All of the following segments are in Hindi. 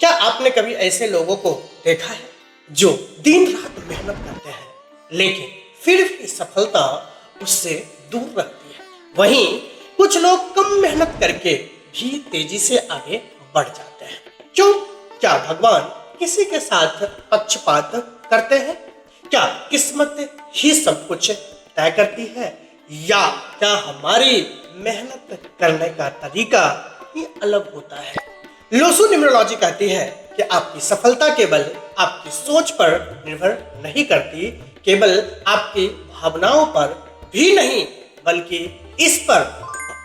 क्या आपने कभी ऐसे लोगों को देखा है जो दिन रात मेहनत करते हैं लेकिन फिर भी सफलता उससे दूर रहती है? वहीं कुछ लोग कम मेहनत करके भी तेजी से आगे बढ़ जाते हैं। क्यों? क्या भगवान किसी के साथ पक्षपात करते हैं? क्या किस्मत ही सब कुछ तय करती है, या क्या हमारी मेहनत करने का तरीका ही अलग होता है? लोसू न्यूमरोलॉजी कहती है कि आपकी सफलता केवल आपकी सोच पर निर्भर नहीं करती, केवल आपकी भावनाओं पर भी नहीं, बल्कि इस पर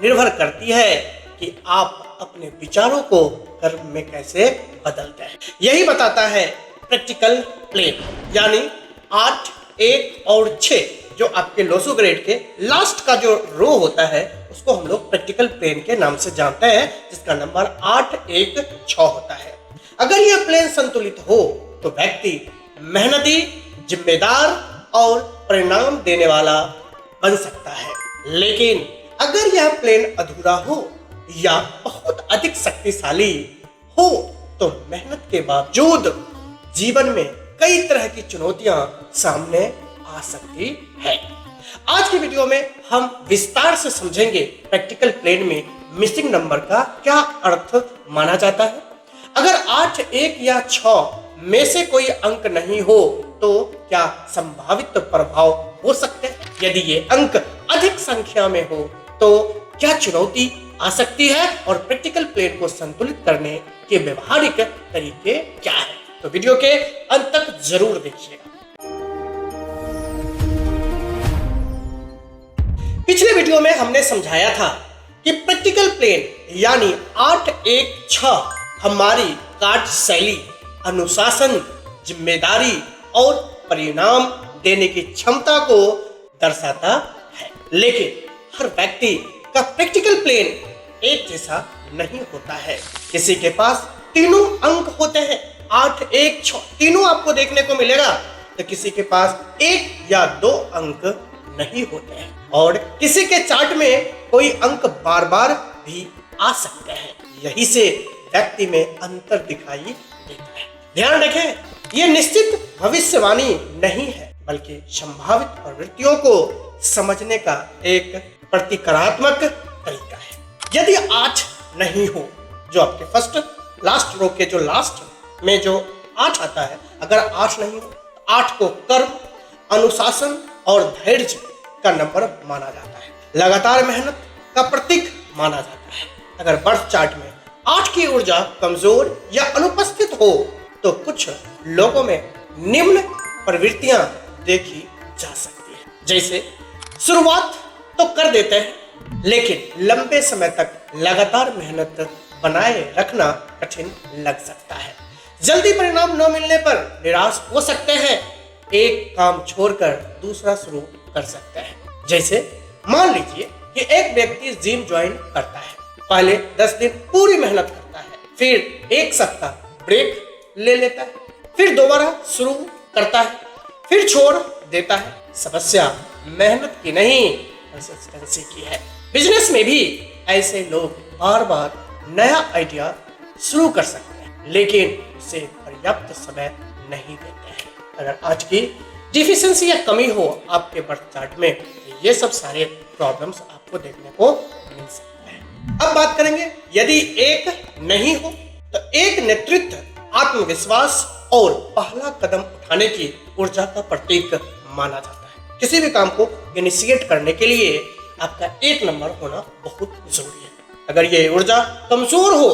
निर्भर करती है कि आप अपने विचारों को कर्म में कैसे बदलते हैं। यही बताता है प्रैक्टिकल प्लेन, यानी 8, 1 और 6 जो आपके लोसू ग्रेड के लास्ट का जो रो होता है उसको हम लोग प्रैक्टिकल प्लेन के नाम से जानते हैं, जिसका नंबर 8, 1, 6 होता है। अगर यह प्लेन संतुलित हो तो व्यक्ति मेहनती, जिम्मेदार और परिणाम देने वाला बन सकता है। लेकिन अगर यह प्लेन अधूरा हो या बहुत अधिक शक्तिशाली हो तो मेहनत के बावजूद जीवन में कई तरह की चुनौतियां सामने आ सकती है। आज की वीडियो में हम विस्तार से समझेंगे प्रैक्टिकल प्लेन में मिसिंग नंबर का क्या अर्थ माना जाता है। अगर 8, 1 या 6 में से कोई अंक नहीं हो तो क्या संभावित प्रभाव हो सकते हैं? यदि ये अंक अधिक संख्या में हो तो क्या चुनौती आ सकती है, और प्रैक्टिकल प्लेन को संतुलित करने के व्यवहारिक तरीके क्या है? तो वीडियो के अंत तक जरूर देखिएगा। पिछले वीडियो में हमने समझाया था कि प्रैक्टिकल प्लेन यानी 8, 1, 6 हमारी कार्यशैली, अनुशासन, जिम्मेदारी और परिणाम देने की क्षमता को दर्शाता है। लेकिन हर व्यक्ति का प्रैक्टिकल प्लेन एक जैसा नहीं होता है। किसी के पास तीनों अंक होते हैं, 8, 1, 6 तीनों आपको देखने को मिलेगा, तो किसी के पास 1 या 2 अंक नहीं होते हैं, और किसी के चार्ट में कोई अंक बार बार भी आ सकते हैं। यही से व्यक्ति में अंतर दिखाई देता है। ध्यान रखें, यह निश्चित भविष्यवाणी नहीं है, बल्कि संभावित प्रवृत्तियों को समझने का एक प्रतिकारात्मक तरीका है। यदि 8 नहीं हो, जो आपके फर्स्ट लास्ट रो के जो लास्ट में जो 8 आता है, अगर 8 नहीं हो तो 8 को कर्म, अनुशासन और धैर्य का नंबर माना जाता है। लगातार मेहनत का प्रतीक माना जाता है। अगर बर्थ चार्ट में 8 की ऊर्जा कमजोर या अनुपस्थित हो तो कुछ लोगों में निम्न प्रवृत्तियां देखी जा सकती है, जैसे शुरुआत तो कर देते हैं लेकिन लंबे समय तक लगातार मेहनत बनाए रखना कठिन लग सकता है। जल्दी परिणाम न मिलने पर निराश हो सकते हैं, एक काम छोड़कर दूसरा शुरू कर सकते हैं। जैसे मान लीजिए कि एक व्यक्ति जिम ज्वाइन करता है, पहले 10 दिन पूरी मेहनत करता है, फिर 1 सप्ताह ब्रेक ले लेता है, फिर दोबारा शुरू करता है, फिर छोड़ देता है। समस्या मेहनत की नहीं, कंसिस्टेंसी की है। बिजनेस में भी ऐसे लोग बार बार नया आइडिया शुरू कर सकते हैं लेकिन उसे पर्याप्त समय नहीं देते हैं। अगर आज की डिफिशिएंसी या कमी हो आपके बर्थ चार्ट में, तो ये सब सारे प्रॉब्लम्स आपको देखने को मिल सकते हैं। अब बात करेंगे, यदि 1 नहीं हो तो 1 नेतृत्व, आत्मविश्वास और पहला कदम उठाने की ऊर्जा का प्रतीक माना जाता है। किसी भी काम को इनिशिएट करने के लिए आपका 1 नंबर होना बहुत जरूरी है। अगर ये ऊर्जा कमजोर हो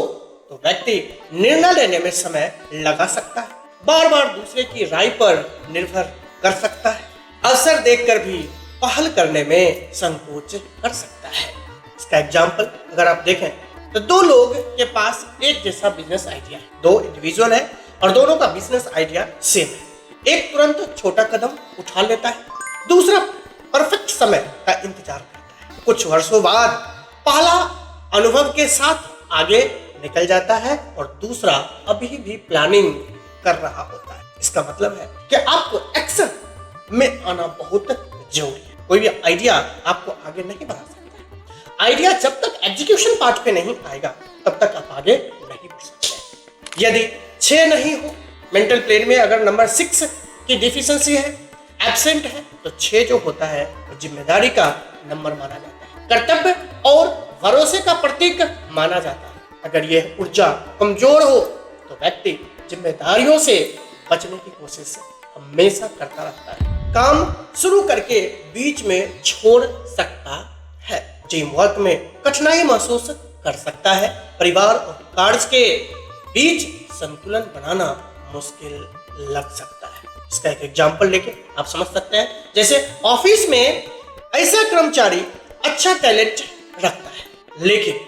तो व्यक्ति निर्णय लेने में समय लगा सकता है, बार बार दूसरे की राय पर निर्भर कर सकता है, अवसर देखकर भी पहल करने में संकोच कर सकता है। इसका एग्जाम्पल अगर आप देखें तो 2 लोग के पास एक जैसा बिजनेस आइडिया है, 2 इंडिविजुअल है और दोनों का बिजनेस आइडिया सेम है। एक तुरंत छोटा कदम उठा लेता है, दूसरा परफेक्ट समय का इंतजार करता है। कुछ वर्षों बाद पहला अनुभव के साथ आगे निकल जाता है और दूसरा अभी भी प्लानिंग कर रहा होता है। इसका मतलब है कि आपको एक्शन में आना बहुत जरूरी है। कोई भी आइडिया आपको आगे नहीं बढ़ा सकता। आइडिया जब तक एग्जीक्यूशन पार्ट पे नहीं आएगा तब तक आप आगे नहीं बढ़ सकते। यदि 6 नहीं हो। मेंटल प्लेन में अगर नंबर 6 की डिफिशिएंसी है, एब्सेंट है, तो 6 जो होता है वो जिम्मेदारी का नंबर माना जाता है, कर्तव्य और भरोसे का प्रतीक माना जाता है। अगर यह ऊर्जा कमजोर हो तो व्यक्ति जिम्मेदारियों से बचने की कोशिश हमेशा करता रहता है, काम शुरू करके बीच में छोड़ सकता है, टीम वर्क में कठिनाई महसूस कर सकता है, परिवार और कार्य के बीच संतुलन बनाना मुश्किल लग सकता है। इसका एक एग्जांपल लेके आप समझ सकते हैं, जैसे ऑफिस में ऐसा कर्मचारी अच्छा टैलेंट रखता है लेकिन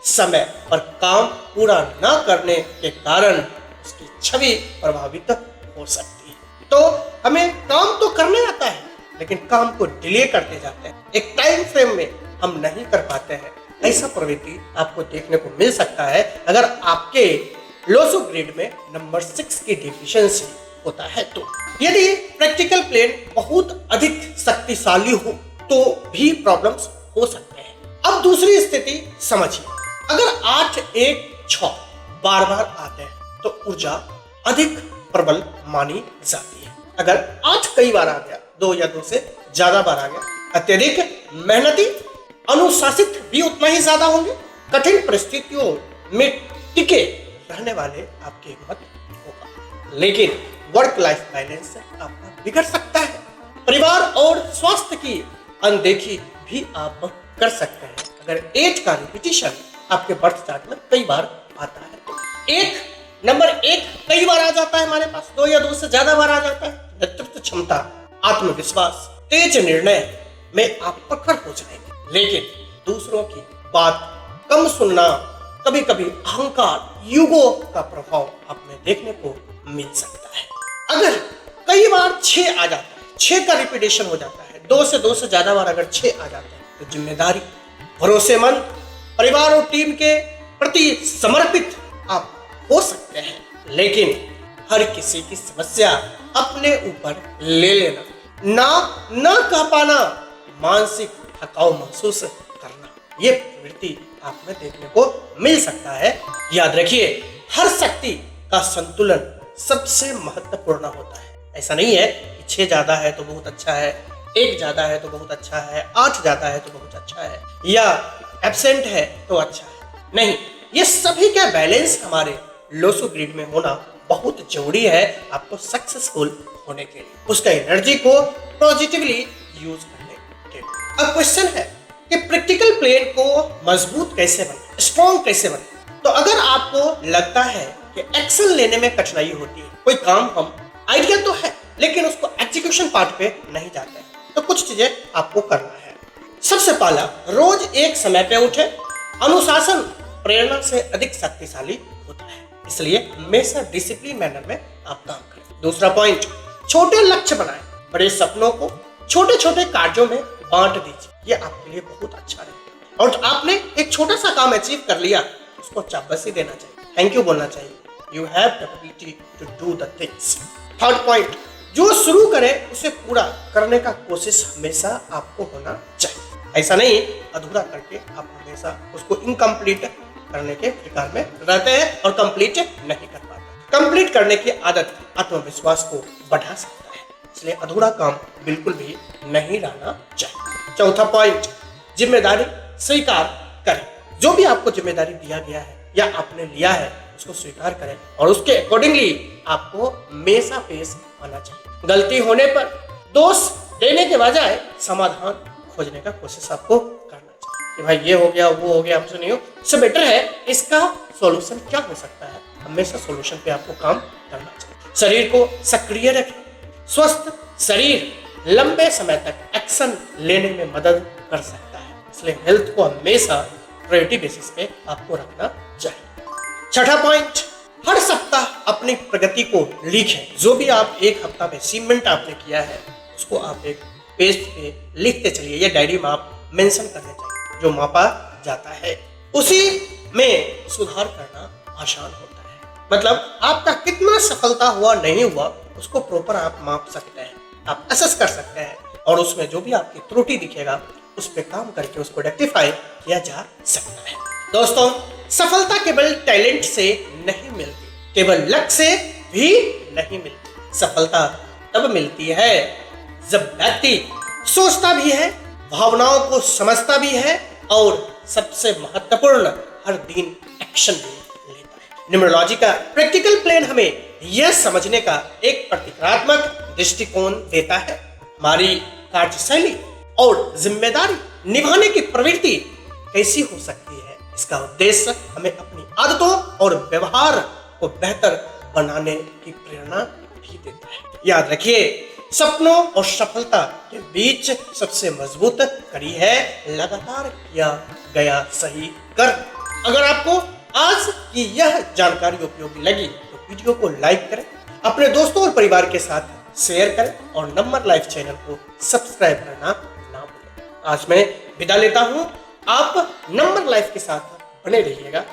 समय पर काम पूरा न करने के कारण उसकी छवि प्रभावित हो सकती है। तो हमें काम तो करने आता है लेकिन काम को डिले करते जाते हैं, एक टाइम फ्रेम में हम नहीं कर पाते हैं। ऐसा प्रवृत्ति आपको देखने को मिल सकता है अगर आपके लोसो ग्रेड में नंबर 6 की डिफिशिएंसी होता है तो। यदि प्रैक्टिकल प्लेन बहुत अधिक शक्तिशाली हो तो भी प्रॉब्लम्स हो सकते हैं। अब दूसरी स्थिति समझिए, अगर 8 1 6 बार बार आते हैं तो ऊर्जा अधिक प्रबल मानी जाती है। अगर 8 कई बार आ गया, 2 या 2 से ज्यादा बार आ गया, अत्यधिक मेहनती अनुशासित भी उतना ही ज्यादा होंगे, कठिन परिस्थितियों में टिके रहने वाले आपकी हिम्मत होगा, लेकिन वर्क लाइफ बैलेंस आपका बिगड़ सकता है, परिवार और स्वास्थ्य की अनदेखी भी आप कर सकते हैं। अगर 8 का रिपीटिशन आपके बर्थ चार्ट में कई बार आता है तो नंबर 1 कई बार आ जाता है हमारे पास, 2 या 2 से ज्यादा बार आ जाता है, नेतृत्व क्षमता, आत्मविश्वास, तेज निर्णय में आप प्रखर हो जाएंगे, लेकिन दूसरों की बात कम सुनना, कभी कभी अहंकार, ईगो का प्रभाव आप में देखने को मिल सकता है। अगर कई बार 6 आ जाता है, 6 का रिपीटेशन हो जाता है, 2 से ज्यादा बार अगर 6 आ जाता है तो जिम्मेदारी, भरोसेमंद, परिवार और टीम के प्रति समर्पित आप हो सकते हैं, लेकिन हर किसी की समस्या अपने ऊपर ले लेना, ना कह पाना, मानसिक थकाव महसूस करना, ये प्रवृत्ति आप में देखने को मिल सकता है। याद रखिए, हर शक्ति का संतुलन सबसे महत्वपूर्ण होता है। ऐसा नहीं है कि 6 ज्यादा है तो बहुत अच्छा है, 1 ज्यादा है तो बहुत अच्छा है, 8 ज्यादा है तो बहुत अच्छा है, या एब्सेंट है तो अच्छा है। नहीं, ये सभी का बैलेंस हमारे लोसो ग्रिड में होना बहुत जरूरी है आपको सक्सेसफुल होने के लिए, उसका एनर्जी को पॉजिटिवली यूज करने के लिए। अब क्वेश्चन है कि प्रैक्टिकल प्लेन को मजबूत कैसे बने, स्ट्रॉन्ग कैसे बने। तो अगर आपको लगता है कि एक्शन लेने में कठिनाई होती है, कोई काम हम आइडिया तो है लेकिन उसको एग्जीक्यूशन पार्ट पे नहीं जाते हैं, तो कुछ चीजें आपको करना है। सबसे पहला, रोज एक समय पे उठे, अनुशासन प्रेरणा से अधिक शक्तिशाली होता है, इसलिए हमेशा डिसिप्लिन मैनर में आप काम करें। दूसरा पॉइंट, छोटे लक्ष्य बनाएं, बड़े सपनों को छोटे छोटे कार्यों में बांट दीजिए, ये आपके लिए बहुत अच्छा रहेगा। और आपने एक छोटा सा काम अचीव कर लिया, उसको शाबाशी देना चाहिए, थैंक यू बोलना चाहिए, you have capability to do the things. Third point, जो शुरू करे उसे पूरा करने का कोशिश हमेशा आपको होना चाहिए। ऐसा नहीं अधूरा करके आप हमेशा उसको इनकम्प्लीट करने के फिक्र में रहते हैं और कंप्लीट नहीं कर पाते। कंप्लीट करने की आदत आत्मविश्वास को बढ़ा सकता है, इसलिए अधूरा काम बिल्कुल भी नहीं रहना चाहिए। चौथा पॉइंट, जिम्मेदारी स्वीकार करें, जो भी आपको जिम्मेदारी दिया गया है या आपने लिया है उसको स्वीकार करें और उसके अकॉर्डिंगली आपको हमेशा पेश आना चाहिए। गलती होने पर दोष देने के बजाय समाधान खोजने का कोशिश आपको करना चाहिए कि भाई ये हो गया, वो हो गया, हमसे नहीं हो, इससे बेटर है इसका सॉल्यूशन क्या हो सकता है, हमेशा सॉल्यूशन पे आपको काम करना चाहिए। शरीर को सक्रिय रखें, स्वस्थ शरीर लंबे समय तक एक्शन लेने में मदद कर सकता है, इसलिए हेल्थ को हमेशा प्रायोरिटी बेसिस पे आपको रखना चाहिए। छठा पॉइंट, हर सप्ताह अपनी प्रगति को लिखें, जो भी आप एक हफ्ता में अचीवमेंट आपने किया है उसको आप एक पेज पे लिखते चलिए, या डायरी में आप मेंशन करने चाहिए, जो मापा जाता है उसी में सुधार करना आसान होता है। मतलब आपका कितना सफलता हुआ नहीं हुआ उसको प्रॉपर आप माप सकते हैं, आप असेस कर सकते हैं, और उसमें जो भी आपकी त्रुटि दिखेगा उस पर काम करके उसको रेक्टिफाई किया जा सकता है। दोस्तों, सफलता केवल टैलेंट से नहीं मिलती, केवल लक से भी नहीं मिलती। सफलता तब मिलती है जब व्यक्ति सोचता भी है, भावनाओं को समझता भी है और सबसे महत्वपूर्ण हर दिन एक्शन भी लेता है। न्यूमरोलॉजी का प्रैक्टिकल प्लान हमें यह समझने का एक प्रतीकात्मक दृष्टिकोण देता है। हमारी कार्यशैली और जिम्मेदारी निभाने की प्रवृत्ति कैसी हो सकती है, इसका उद्देश्य हमें अपनी आदतों और व्यवहार को बेहतर बनाने की प्रेरणा भी देता है। याद रखिए, सपनों और सफलता के बीच सबसे मजबूत कड़ी है लगातार किया गया सही कर्म। अगर आपको आज की यह जानकारी उपयोगी लगी तो वीडियो को लाइक करें, अपने दोस्तों और परिवार के साथ शेयर करें और नंबर लाइफ चैनल को सब्सक्राइब करना ना भूलें। आज मैं विदा लेता हूं, आप नंबर लाइफ के साथ बने रहिएगा।